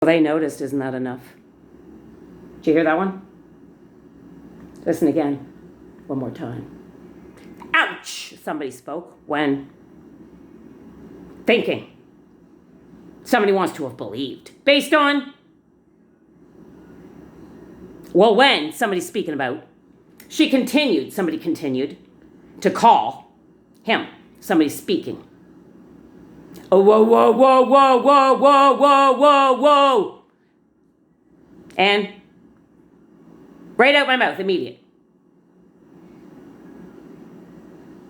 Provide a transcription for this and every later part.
Well, they noticed, isn't that enough? Did you hear that one? Listen again. One more time. Ouch! Somebody spoke when thinking. Somebody wants to have believed. Based on? Well, when somebody's speaking about. Somebody continued to call him. Somebody's speaking. Oh, whoa, whoa, whoa, whoa, whoa, whoa, whoa, whoa, whoa. And right out my mouth, immediate.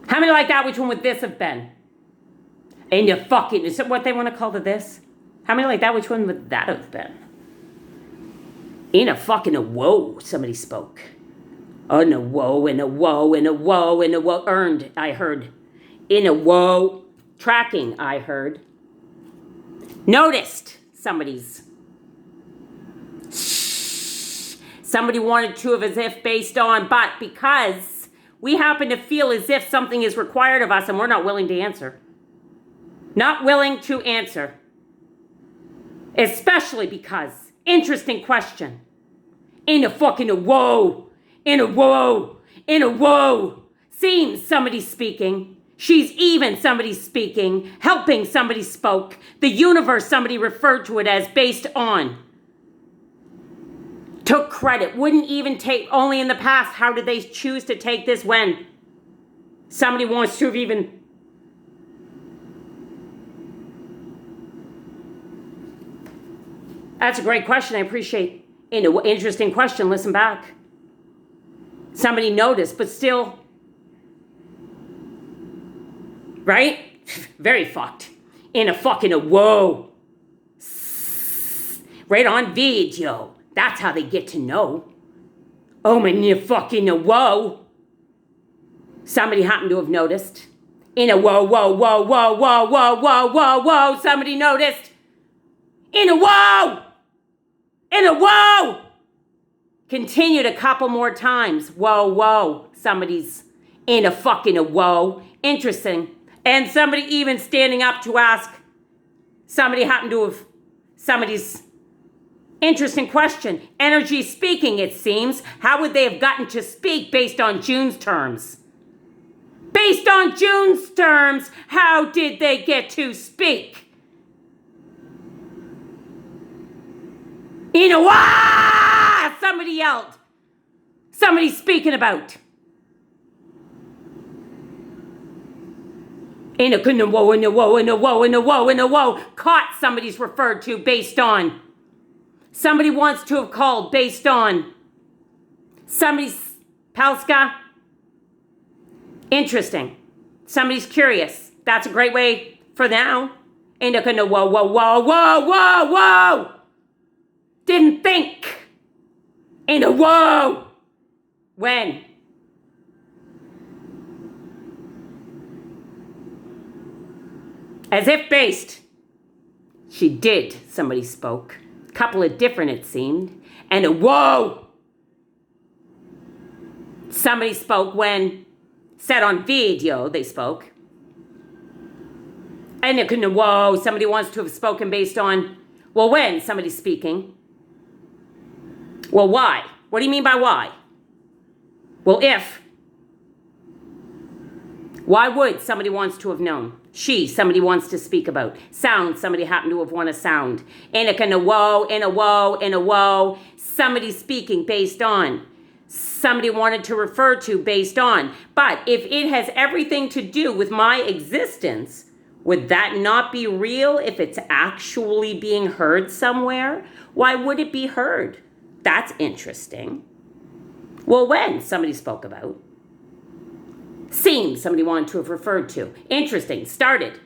How many like that? Which one would this have been? And you fucking, is it what they want to call the this? How many like that? Which one would that have been? In a fucking a whoa, somebody spoke. Oh, in a whoa, in a whoa, in a whoa, in a whoa. Earned, I heard. In a whoa. Tracking, I heard. Noticed, somebody's. Somebody wanted to have as if based on, but because we happen to feel as if something is required of us and we're not willing to answer. Not willing to answer. Especially because, interesting question. In a fucking a whoa. In a whoa. In a whoa. Seems somebody speaking. She's even somebody speaking. Helping somebody spoke. The universe somebody referred to it as based on. Took credit. Wouldn't even take, only in the past. How did they choose to take this when? Somebody wants to have even. That's a great question. I appreciate it. Interesting question. Listen back. Somebody noticed, but still. Right? Very fucked. In a fucking a whoa. Right on video. That's how they get to know. Oh, my fucking a whoa. Somebody happened to have noticed. In a whoa, whoa, whoa, whoa, whoa, whoa, whoa, whoa, whoa. Somebody noticed. In a whoa. In a whoa. Continued a couple more times. Whoa, whoa. Somebody's in a fucking a whoa. Interesting. And somebody even standing up to ask. Somebody happened to have. Somebody's. Interesting question. Energy speaking, it seems. How would they have gotten to speak based on June's terms? Based on June's terms, how did they get to speak? In a wah! Somebody yelled. Somebody's speaking about. In a whoa, in a whoa, in a whoa, in a whoa, in a whoa. Caught somebody's referred to based on. Somebody wants to have called based on. Somebody's Palska. Interesting. Somebody's curious. That's a great way for now. In a whoa, whoa, whoa, whoa, whoa, whoa. Didn't think. In a whoa. When? As if based. She did, somebody spoke. Couple of different, it seemed. And a whoa. Somebody spoke when said on video they spoke. And it couldn't whoa. Somebody wants to have spoken based on, well, when somebody's speaking. Well, why? What do you mean by why? Well, if. Why would somebody wants to have known? Somebody wants to speak about. Sound, somebody happened to have won a sound. In a whoa, in a whoa, in a whoa. Somebody speaking based on. Somebody wanted to refer to based on. But if it has everything to do with my existence, would that not be real if it's actually being heard somewhere? Why would it be heard? That's interesting. Well, when somebody spoke about. Seems somebody wanted to have referred to. Interesting. Started.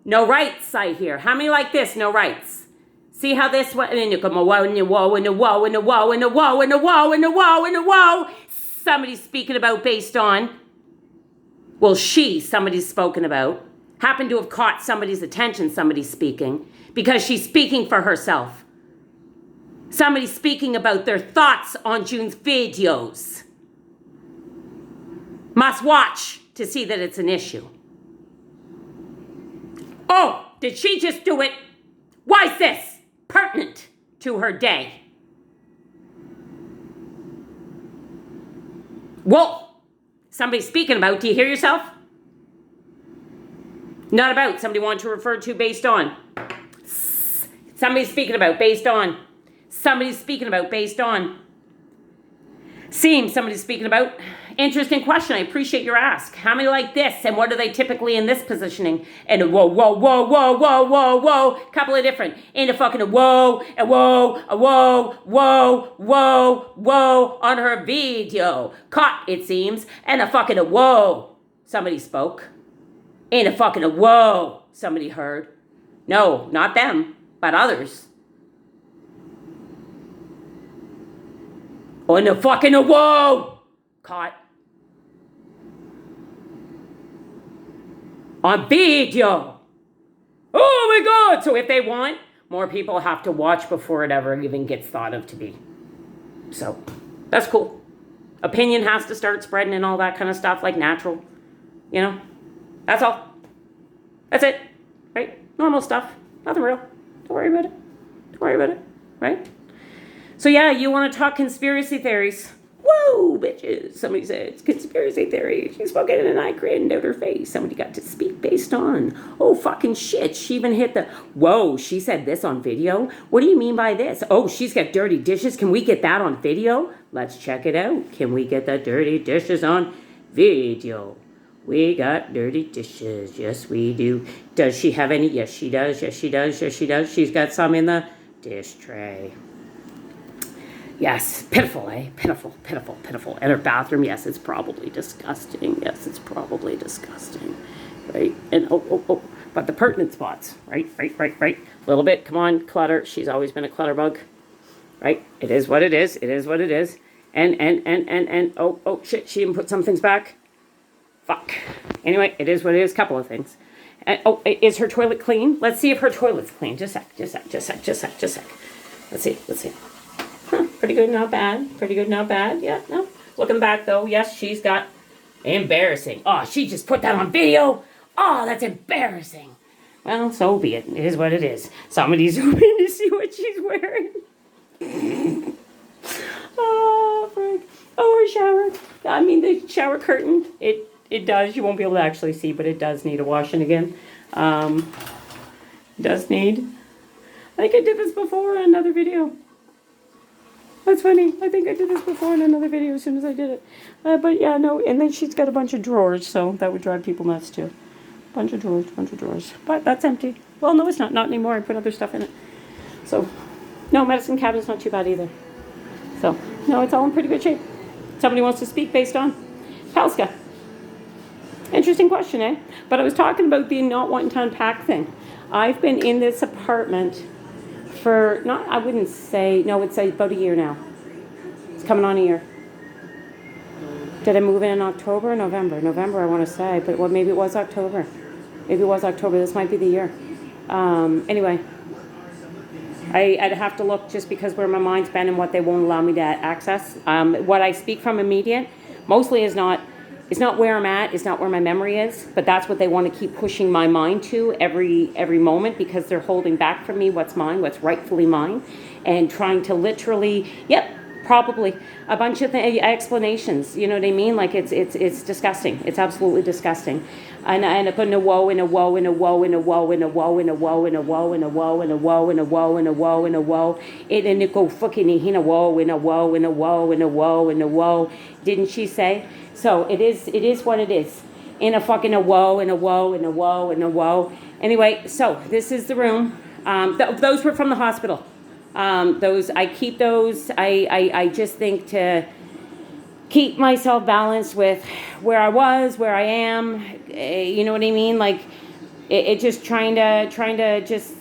No rights, I hear. How many like this? No rights. See how this went? And you come a whoa, and a whoa, and a whoa, and a whoa, and a whoa, and a whoa, and a whoa, and a whoa. Somebody's speaking about based on. Well, somebody's spoken about, happened to have caught somebody's attention, somebody's speaking, because she's speaking for herself. Somebody's speaking about their thoughts on June's videos. Must watch to see that it's an issue. Oh, did she just do it? Why, sis? pertinent to her day. Whoa! Somebody's speaking about, do you hear yourself? Not about, somebody wanted to refer to based on. Somebody's speaking about, based on. Somebody's speaking about, based on. Seems somebody's speaking about. Interesting question. I appreciate your ask. How many like this? And what are they typically in this positioning? And a whoa, whoa, whoa, whoa, whoa, whoa, whoa. Couple of different. And a fucking a whoa, a whoa, a whoa, whoa, whoa, whoa on her video. Caught, it seems. And a fucking a whoa. Somebody spoke. And a fucking a whoa. Somebody heard. No, not them, but others. On a fucking a whoa. Caught. On video. Oh my God. So if they want, more people have to watch before it ever even gets thought of to be. So that's cool. Opinion has to start spreading and all that kind of stuff, like natural. You know? That's all. That's it. Right? Normal stuff. Nothing real. Don't worry about it. Don't worry about it. Right? So yeah, you want to talk conspiracy theories. Whoa, bitches. Somebody said, it's conspiracy theory. She spoke it and I grinned out her face. Somebody got to speak based on. Oh, fucking shit. She even hit the, whoa, she said this on video? What do you mean by this? Oh, she's got dirty dishes. Can we get that on video? Let's check it out. Can we get the dirty dishes on video? We got dirty dishes. Yes, we do. Does she have any? Yes, she does. Yes, she does. Yes, she does. She's got some in the dish tray. Yes, pitiful, eh? Pitiful, pitiful, pitiful. And her bathroom, yes, it's probably disgusting. Yes, it's probably disgusting. Right? And but the pertinent spots, right? A little bit, come on, clutter. She's always been a clutter bug. Right? It is what it is. It is what it is. And oh shit, she even put some things back. Fuck. Anyway, it is what it is. Couple of things. And is her toilet clean? Let's see if her toilet's clean. Just sec. Let's see. Huh, pretty good, not bad. Pretty good, not bad. Yeah, no. Looking back, though, yes, she's got embarrassing. Oh, she just put that on video? Oh, that's embarrassing. Well, so be it. It is what it is. Somebody's hoping to see what she's wearing. Oh, frick. Oh, her shower. I mean, the shower curtain. It does. You won't be able to actually see, but it does need a washing again. Does need. I think I did this before in another video. That's funny. I think I did this before in another video as soon as I did it. But yeah, no. And then she's got a bunch of drawers, so that would drive people nuts too. Bunch of drawers. But that's empty. Well, no, it's not. Not anymore. I put other stuff in it. So, no, medicine cabinet's not too bad either. So, no, it's all in pretty good shape. Somebody wants to speak based on Palska. Interesting question, eh? But I was talking about the not wanting to unpack thing. I've been in this apartment for, I wouldn't say, no, it's about a year now. It's coming on a year. Did I move in October or November? November, I want to say, but well, maybe it was October. This might be the year. Anyway, I'd have to look just because where my mind's been and what they won't allow me to access. What I speak from immediate mostly is not, it's not where I'm at, it's not where my memory is, but that's what they want to keep pushing my mind to every moment because they're holding back from me what's mine, what's rightfully mine, and trying to literally, probably a bunch of explanations. You know what I mean? Like it's disgusting. It's absolutely disgusting. And I put in a woe, and a woe, and a woe, and a woe, and a woe, and a woe, and a woe, and a woe, and a woe, and a woe, and a woe, and a woe. And it go fucking in a woe, and a woe, and a woe, and a woe, and a woe. Didn't she say? So it is what it is. In a fucking a woe, and a woe, and a woe, and a woe. Anyway, so this is the room. Those were from the hospital. I keep those. I just think to keep myself balanced with where I was, where I am. You know what I mean? Like it just trying to just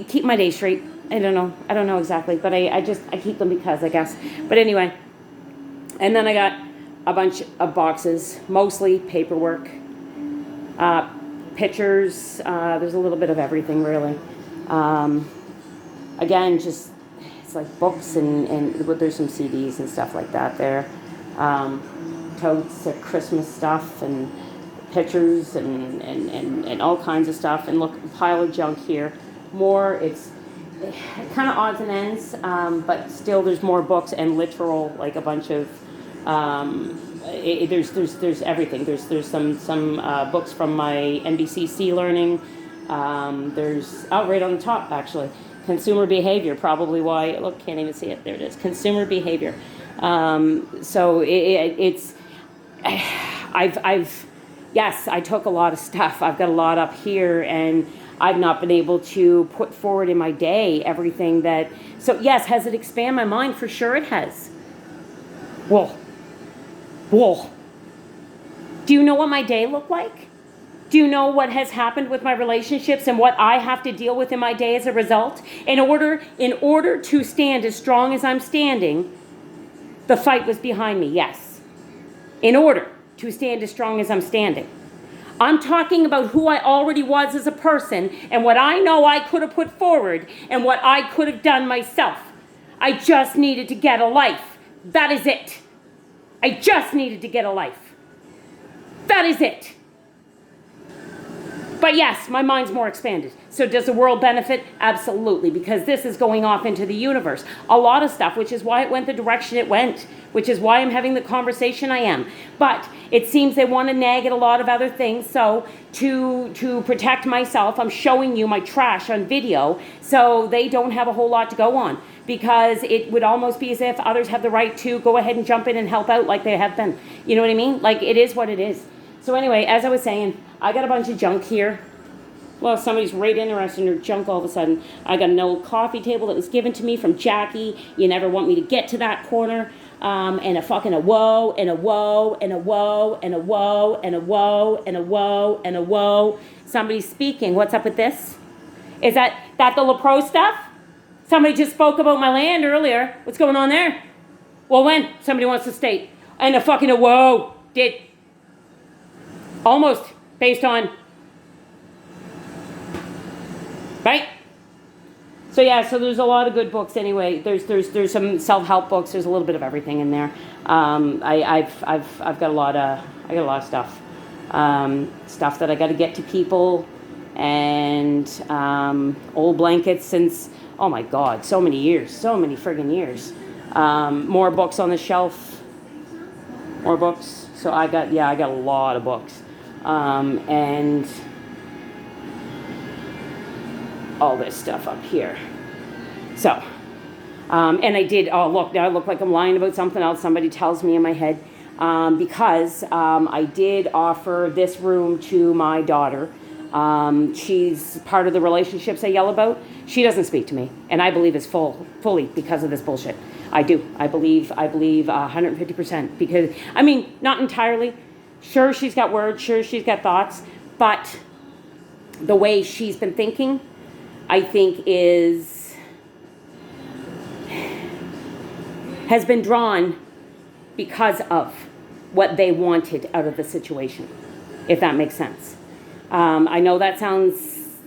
keep my day straight. I don't know exactly, but I keep them because I guess. But anyway, and then I got a bunch of boxes, mostly paperwork, pictures. There's a little bit of everything really. Again, just it's like books and there's some CDs and stuff like that there. Totes of Christmas stuff and pictures and all kinds of stuff. And look, a pile of junk here. More, it's kind of odds and ends, but still there's more books and literal, like a bunch of, there's everything. There's some books from my NBCC learning. There's, right on the top, actually. Consumer behavior, probably why, look, can't even see it. There it is. Consumer behavior. So it's, yes, I took a lot of stuff. I've got a lot up here, and I've not been able to put forward in my day everything that, so yes, has it expanded my mind? For sure it has. Whoa. Do you know what my day looked like? Do you know what has happened with my relationships and what I have to deal with in my day as a result? In order to stand as strong as I'm standing, the fight was behind me, yes. In order to stand as strong as I'm standing. I'm talking about who I already was as a person and what I know I could have put forward and what I could have done myself. I just needed to get a life. That is it. I just needed to get a life. That is it. But yes, my mind's more expanded. So does the world benefit? Absolutely, because this is going off into the universe. A lot of stuff, which is why it went the direction it went, which is why I'm having the conversation I am. But it seems they want to nag at a lot of other things. So to protect myself, I'm showing you my trash on video so they don't have a whole lot to go on. Because it would almost be as if others have the right to go ahead and jump in and help out like they have been. You know what I mean? Like, it is what it is. So anyway, as I was saying, I got a bunch of junk here. Well, somebody's right interested in their junk all of a sudden. I got an old coffee table that was given to me from Jackie. You never want me to get to that corner. And a fucking a whoa, and a whoa, and a whoa, and a whoa, and a whoa, and a whoa, and a whoa. Somebody's speaking. What's up with this? Is that the LaPro stuff? Somebody just spoke about my land earlier. What's going on there? Well, when? Somebody wants to state. And a fucking a whoa. Did. Almost. Based on. Right? So yeah, so there's a lot of good books anyway. There's some self-help books. There's a little bit of everything in there. I've got a lot of stuff. Stuff that I got to get to people, and old blankets since, oh my God, so many friggin' years. More books on the shelf. More books. So I got a lot of books. And all this stuff up here. So, and I did, oh look, now I look like I'm lying about something else. Somebody tells me in my head, because I did offer this room to my daughter. She's part of the relationships I yell about. She doesn't speak to me, and I believe it's fully because of this bullshit. I do. I believe 150%, because, I mean, not entirely. Sure, she's got words. Sure, she's got thoughts. But the way she's been thinking, I think has been drawn because of what they wanted out of the situation, if that makes sense. I know that sounds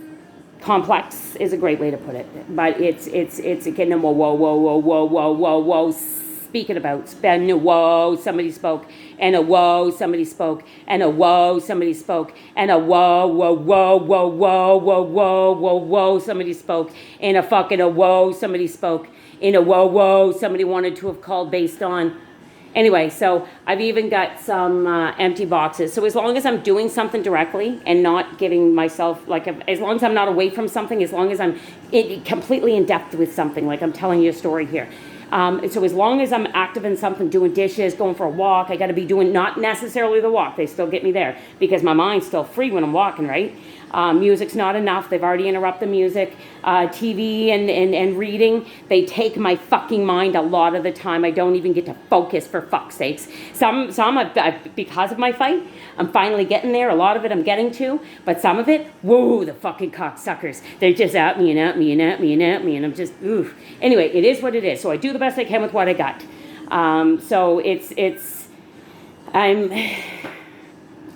complex, is a great way to put it, but it's again, whoa, speaking about, whoa, somebody spoke, and a whoa, somebody spoke, and a whoa, somebody spoke, and a whoa, somebody spoke, and a fucking a whoa, somebody spoke, in a whoa, somebody wanted to have called based on. Anyway, so I've even got some empty boxes. So as long as I'm doing something directly and not giving myself, like, as long as I'm not away from something, as long as I'm completely in depth with something, like I'm telling you a story here. So as long as I'm active in something, doing dishes, going for a walk, I got to be doing not necessarily the walk. They still get me there because my mind's still free when I'm walking, right? Music's not enough. They've already interrupted the music. TV and reading, they take my fucking mind a lot of the time. I don't even get to focus, for fuck's sakes. Some because of my fight, I'm finally getting there. A lot of it I'm getting to, but some of it, whoa, the fucking cocksuckers. They're just at me and at me and at me and at me, and I'm just, oof. Anyway, it is what it is. So I do the best I can with what I got. So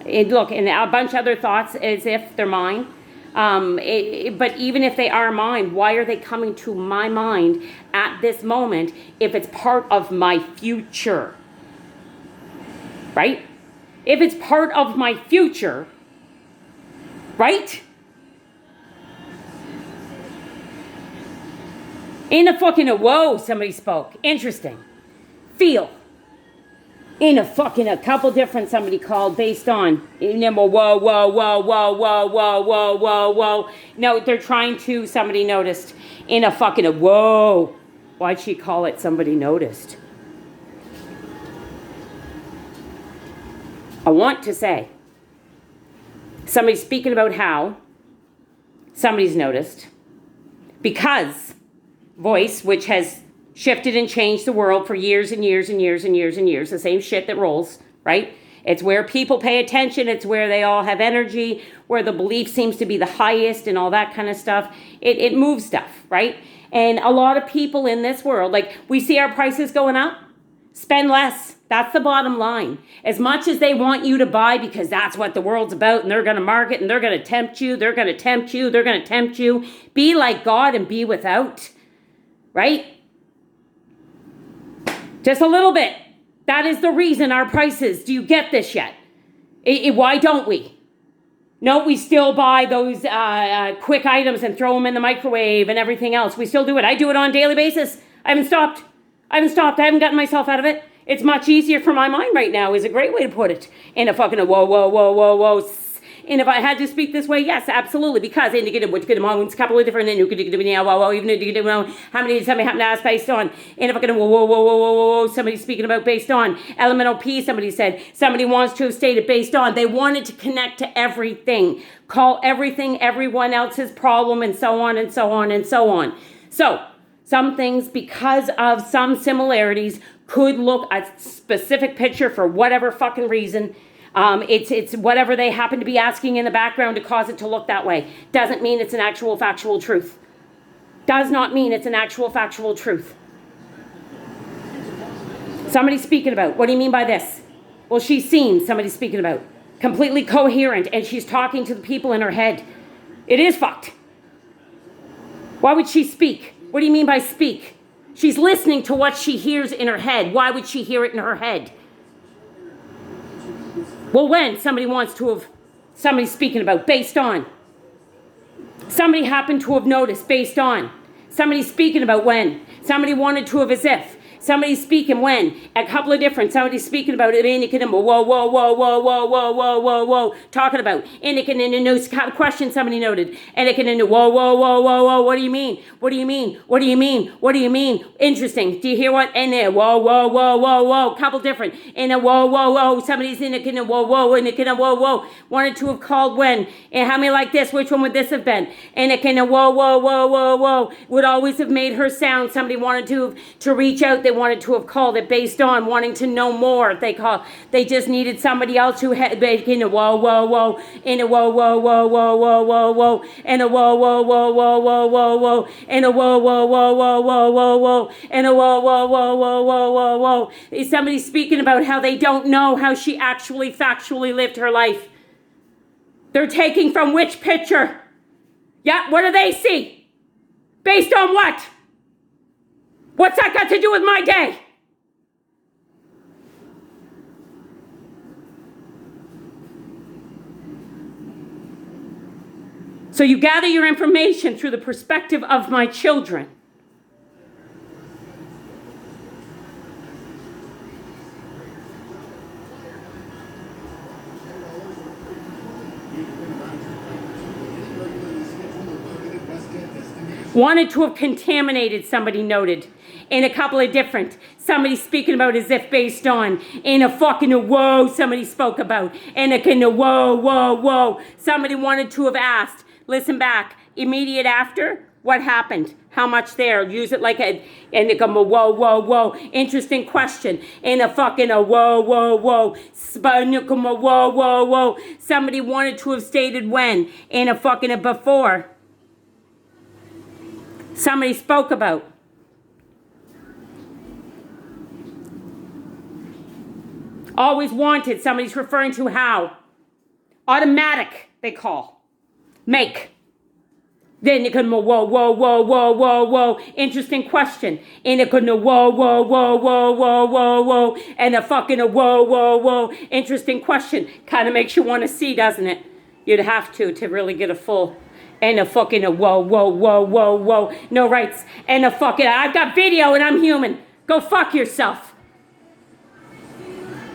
look, and a bunch of other thoughts as if they're mine. But even if they are mine, why are they coming to my mind at this moment if it's part of my future? Right? If it's part of my future, right? In a fucking a whoa, somebody spoke. Interesting. Feel. In a fucking a couple different somebody called based on. Whoa, whoa, whoa, whoa, whoa, whoa, whoa, whoa, whoa. No, they're trying to, somebody noticed. In a fucking a whoa. Why'd she call it somebody noticed? I want to say, somebody's speaking about how somebody's noticed because voice, which has shifted and changed the world for years and years and years and years and years, the same shit that rolls, right? It's where people pay attention. It's where they all have energy, where the belief seems to be the highest and all that kind of stuff. It moves stuff, right? And a lot of people in this world, like we see our prices going up, spend less. That's the bottom line. As much as they want you to buy because that's what the world's about and they're going to market and they're going to tempt you, they're going to tempt you, they're going to tempt you. Be like God and be without, right? Just a little bit. That is the reason our prices. Do you get this yet? Why don't we? No, we still buy those quick items and throw them in the microwave and everything else. We still do it. I do it on a daily basis. I haven't stopped. I haven't gotten myself out of it. It's much easier for my mind right now is a great way to put it. In a fucking whoa, whoa, whoa, whoa, whoa. And if I had to speak this way, yes, absolutely. Because indicative, which could have a couple of different, and you could do even indicative, how many did somebody happen to ask based on? And if I could whoa, whoa, whoa, whoa, whoa, whoa, somebody speaking about based on. Elemental P, somebody said, somebody wants to have stated based on. They wanted to connect to everything, call everything everyone else's problem, and so on and so on and so on. So, some things, because of some similarities, could look a specific picture for whatever fucking reason. It's whatever they happen to be asking in the background to cause it to look that way. Doesn't mean it's an actual factual truth. Does not mean it's an actual factual truth. Somebody's speaking about, what do you mean by this? Well, she's seen somebody's speaking about. Completely coherent, and she's talking to the people in her head. It is fucked. Why would she speak? What do you mean by speak? She's listening to what she hears in her head. Why would she hear it in her head? Well, when somebody wants to have, somebody's speaking about, based on. Somebody happened to have noticed, based on. Somebody's speaking about when. Somebody wanted to have as if. Somebody's speaking when. A couple of different. Somebody's speaking about it. Whoa, whoa, whoa, whoa, whoa, whoa, whoa, whoa, whoa. Talking about. Indicating in a new question somebody noted. Indicating in a whoa, whoa, whoa, whoa, whoa. What do you mean? What do you mean? What do you mean? What do you mean? Interesting. Do you hear what? And there. Whoa, whoa, whoa, whoa, whoa. Couple different. In a whoa, whoa, whoa. Somebody's indicating a whoa, whoa, indicating a whoa, whoa. Wanted to have called when. And how many like this? Which one would this have been? Indicating a whoa, whoa, whoa, whoa, whoa. Would always have made her sound. Somebody wanted to reach out. They wanted to have called it based on wanting to know more. They just needed somebody else who had in a whoa, whoa, whoa, in a whoa, whoa, whoa, whoa, whoa, whoa, whoa, and a whoa, whoa, whoa, whoa, whoa, whoa, whoa, and a whoa, whoa, whoa, whoa, whoa, whoa, whoa, and a whoa, whoa, whoa, whoa, whoa, whoa, whoa. Is somebody speaking about how they don't know how she actually factually lived her life? They're taking from which picture? Yeah, what do they see? Based on what? What's that got to do with my day? So you gather your information through the perspective of my children. Wanted to have contaminated, somebody noted. In a couple of different. Somebody speaking about as if based on. In a fucking whoa, somebody spoke about. In a kind of whoa, whoa, whoa. Somebody wanted to have asked. Listen back. Immediate after. What happened? How much there? Use it like a, and they come a whoa, whoa, whoa. Interesting question. In a fucking a whoa, whoa, whoa. Whoa, whoa, whoa. Somebody wanted to have stated when. In a fucking a before. Somebody spoke about. Always wanted. Somebody's referring to how. Automatic, they call. Make. Then you can whoa, whoa, whoa, whoa, whoa, whoa. Interesting question. And it could whoa, whoa, whoa, whoa, whoa, whoa, whoa. And a fucking whoa, whoa, whoa. Interesting question. Kind of makes you want to see, doesn't it? You'd have to really get a full and a fucking a whoa, whoa, whoa, whoa, whoa, no rights, and a fucking, I've got video and I'm human. Go fuck yourself.